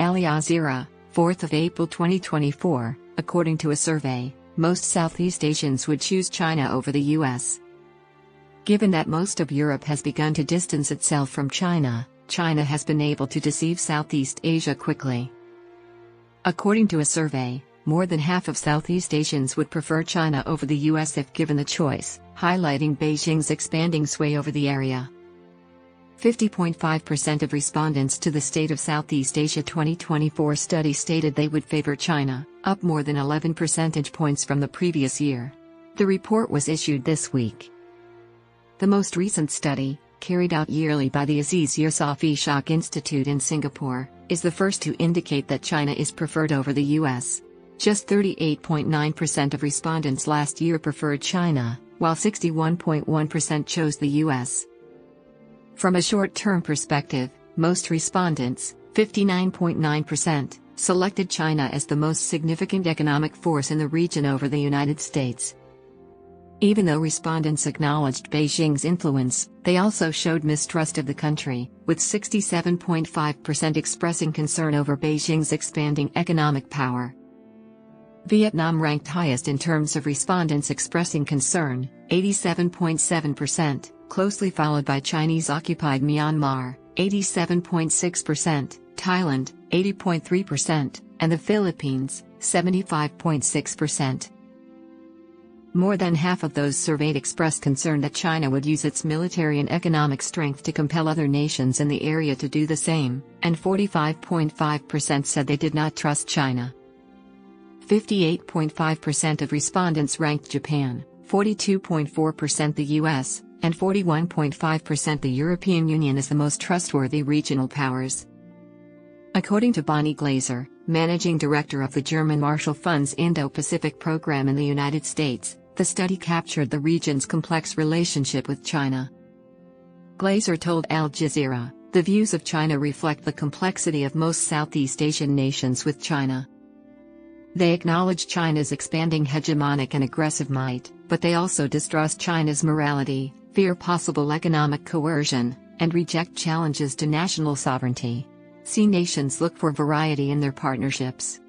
Al Jazeera, 4th of April 2024, according to a survey, most Southeast Asians would choose China over the US. Given that most of Europe has begun to distance itself from China, China has been able to deceive Southeast Asia quickly. According to a survey, more than half of Southeast Asians would prefer China over the US if given the choice, highlighting Beijing's expanding sway over the area. 50.5% of respondents to the State of Southeast Asia 2024 study stated they would favor China, up more than 11 percentage points from the previous year. The report was issued this week. The most recent study, carried out yearly by the ISEAS-Yusof Ishak Institute in Singapore, is the first to indicate that China is preferred over the US. Just 38.9% of respondents last year preferred China, while 61.1% chose the US. From a short-term perspective, most respondents, 59.9%, selected China as the most significant economic force in the region over the United States. Even though respondents acknowledged Beijing's influence, they also showed mistrust of the country, with 67.5% expressing concern over Beijing's expanding economic power. Vietnam ranked highest in terms of respondents expressing concern, 87.7%, closely followed by Chinese-occupied Myanmar, 87.6%, Thailand, 80.3%, and the Philippines, 75.6%. More than half of those surveyed expressed concern that China would use its military and economic strength to compel other nations in the area to do the same, and 45.5% said they did not trust China. 58.5% of respondents ranked Japan, 42.4% the US, and 41.5% the European Union as the most trustworthy regional powers. According to Bonnie Glaser, managing director of the German Marshall Fund's Indo-Pacific program in the United States, the study captured the region's complex relationship with China. Glaser told Al Jazeera, "The views of China reflect the complexity of most Southeast Asian nations with China. They acknowledge China's expanding hegemonic and aggressive might, but they also distrust China's morality, fear possible economic coercion, and reject challenges to national sovereignty. See nations look for variety in their partnerships."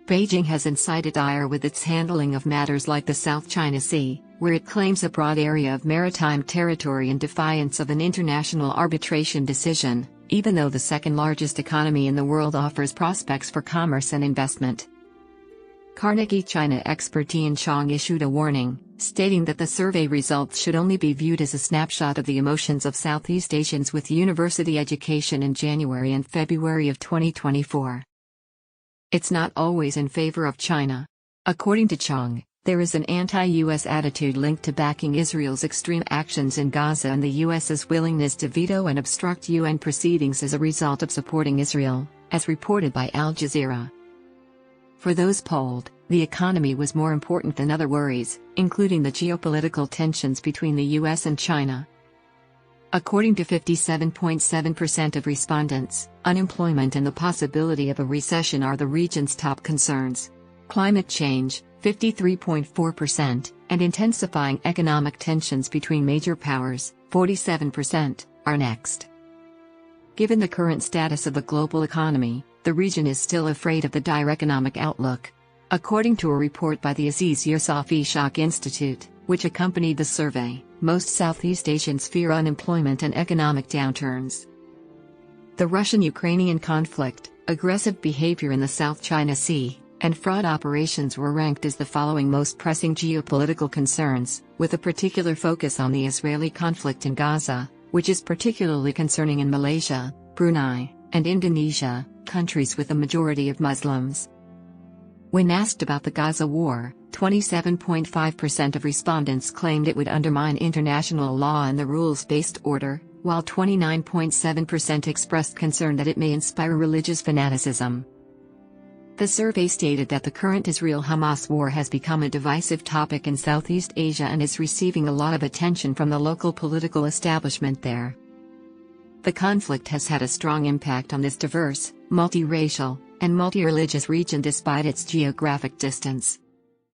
Beijing has incited ire with its handling of matters like the South China Sea, where it claims a broad area of maritime territory in defiance of an international arbitration decision, even though the second-largest economy in the world offers prospects for commerce and investment. Carnegie China expert Tian Chong issued a warning, stating that the survey results should only be viewed as a snapshot of the emotions of Southeast Asians with university education in January and February of 2024. It's not always in favor of China. According to Chong, there is an anti-US attitude linked to backing Israel's extreme actions in Gaza and the US's willingness to veto and obstruct UN proceedings as a result of supporting Israel, as reported by Al Jazeera. For those polled, the economy was more important than other worries, including the geopolitical tensions between the US and China. According to 57.7% of respondents, unemployment and the possibility of a recession are the region's top concerns. Climate change, 53.4%, and intensifying economic tensions between major powers, 47%, are next. Given the current status of the global economy, the region is still afraid of the dire economic outlook. According to a report by the ISEAS-Yusof Ishak Institute, which accompanied the survey, most Southeast Asians fear unemployment and economic downturns. The Russian-Ukrainian conflict, aggressive behavior in the South China Sea, and fraud operations were ranked as the following most pressing geopolitical concerns, with a particular focus on the Israeli conflict in Gaza, which is particularly concerning in Malaysia, Brunei, and Indonesia, countries with a majority of Muslims. When asked about the Gaza war, 27.5% of respondents claimed it would undermine international law and the rules-based order, while 29.7% expressed concern that it may inspire religious fanaticism. The survey stated that the current Israel-Hamas war has become a divisive topic in Southeast Asia and is receiving a lot of attention from the local political establishment there. The conflict has had a strong impact on this diverse, multiracial, and multi-religious region despite its geographic distance.